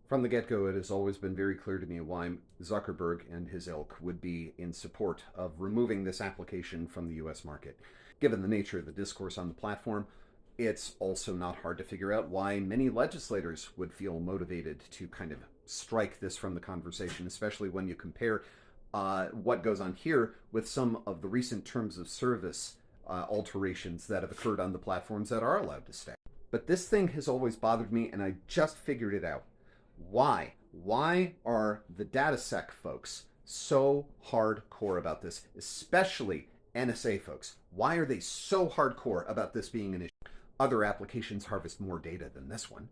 From the get-go, it has always been very clear to me why Zuckerberg and his ilk would be in support of removing this application from the US market. Given the nature of the discourse on the platform, it's also not hard to figure out why many legislators would feel motivated to kind of strike this from the conversation, especially when you compare what goes on here with some of the recent terms of service alterations that have occurred on the platforms that are allowed to stay. But this thing has always bothered me, and I just figured it out. Why? Why are the DataSec folks so hardcore about this, especially NSA folks? Why are they so hardcore about this being an issue? Other applications harvest more data than this one,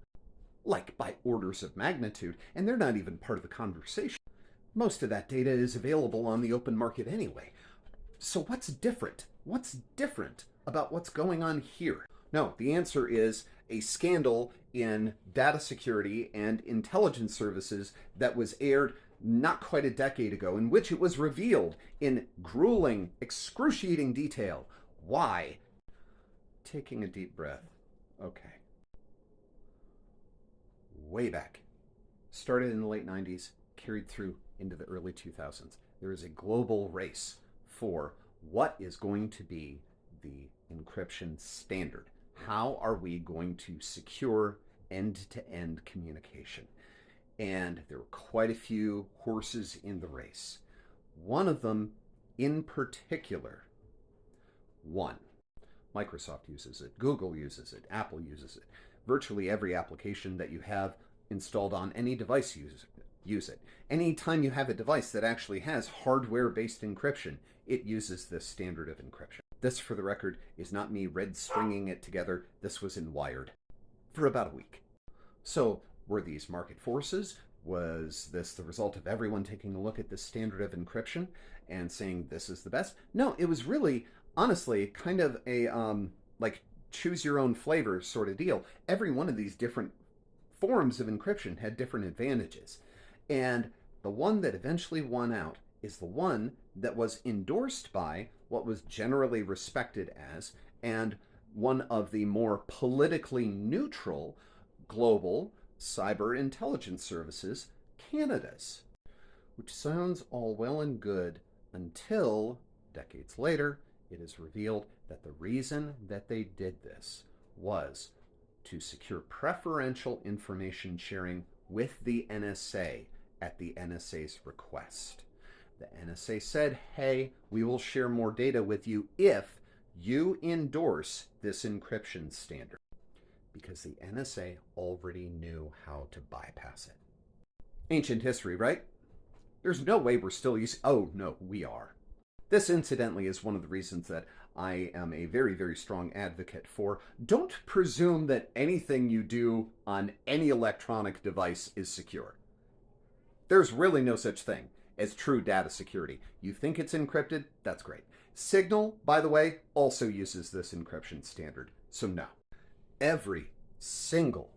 like by orders of magnitude, and they're not even part of the conversation. Most of that data is available on the open market anyway. So what's different? What's different about what's going on here? No, the answer is a scandal in data security and intelligence services that was aired not quite a decade ago, in which it was revealed in grueling, excruciating detail why. Taking a deep breath. Okay. Way back. Started in the late 90s, carried through into the early 2000s. There is a global race for what is going to be the encryption standard. How are we going to secure end-to-end communication? And there were quite a few horses in the race. One of them in particular won. Microsoft uses it, Google uses it, Apple uses it. Virtually every application that you have installed on any device use it. Anytime you have a device that actually has hardware-based encryption, it uses this standard of encryption. This, for the record, is not me red stringing it together. This was in Wired for about a week. So were these market forces? Was this the result of everyone taking a look at this standard of encryption and saying this is the best? No, it was really, honestly, kind of a like choose your own flavor sort of deal. Every one of these different forms of encryption had different advantages. And the one that eventually won out is the one that was endorsed by what was generally respected as, and one of the more politically neutral global cyber intelligence services, Canada's. Which sounds all well and good until, decades later, it is revealed that the reason that they did this was to secure preferential information sharing with the NSA at the NSA's request. The NSA said, hey, we will share more data with you if you endorse this encryption standard. Because the NSA already knew how to bypass it. Ancient history, right? There's no way we're still using... Oh, no, we are. This, incidentally, is one of the reasons that I am a very, very strong advocate for don't presume that anything you do on any electronic device is secure. There's really no such thing as true data security. You think it's encrypted? That's great. Signal, by the way, also uses this encryption standard. So no. Every single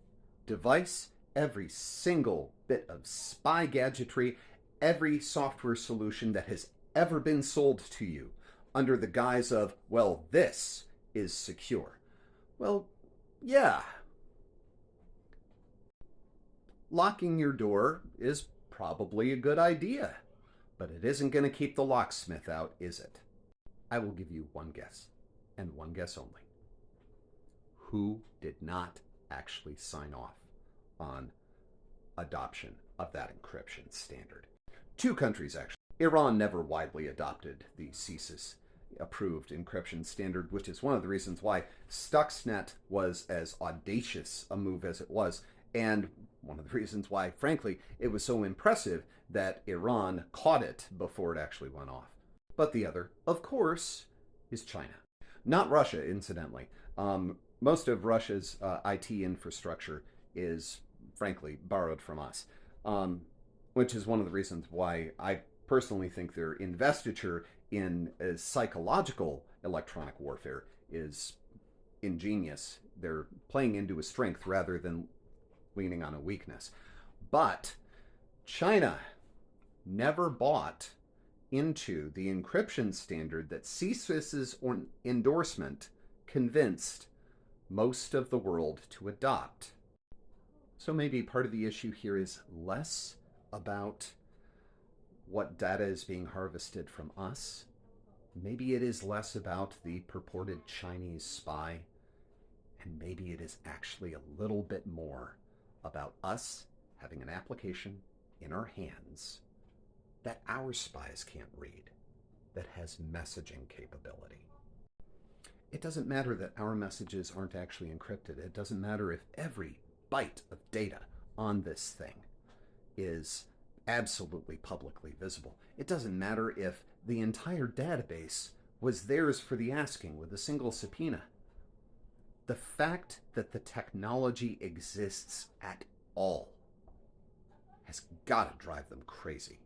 device, every single bit of spy gadgetry, every software solution that has ever been sold to you under the guise of, well, this is secure. Well, yeah. Locking your door is probably a good idea, but it isn't going to keep the locksmith out, is it? I will give you one guess, and one guess only. Who did not actually sign off on adoption of that encryption standard? Two countries, actually. Iran never widely adopted the CSIS approved encryption standard, which is one of the reasons why Stuxnet was as audacious a move as it was, and one of the reasons why, frankly, it was so impressive that Iran caught it before it actually went off. But the other, of course, is China. Not Russia, incidentally. Most of Russia's IT infrastructure is, frankly, borrowed from us, which is one of the reasons why I personally think their investiture in psychological electronic warfare is ingenious. They're playing into a strength rather than leaning on a weakness. But China never bought into the encryption standard that CSIS's endorsement convinced most of the world to adopt. So maybe part of the issue here is less about what data is being harvested from us. Maybe it is less about the purported Chinese spy, and maybe it is actually a little bit more about us having an application in our hands that our spies can't read, that has messaging capability. It doesn't matter that our messages aren't actually encrypted. It doesn't matter if every byte of data on this thing is absolutely publicly visible. It doesn't matter if the entire database was theirs for the asking with a single subpoena. The fact that the technology exists at all has got to drive them crazy.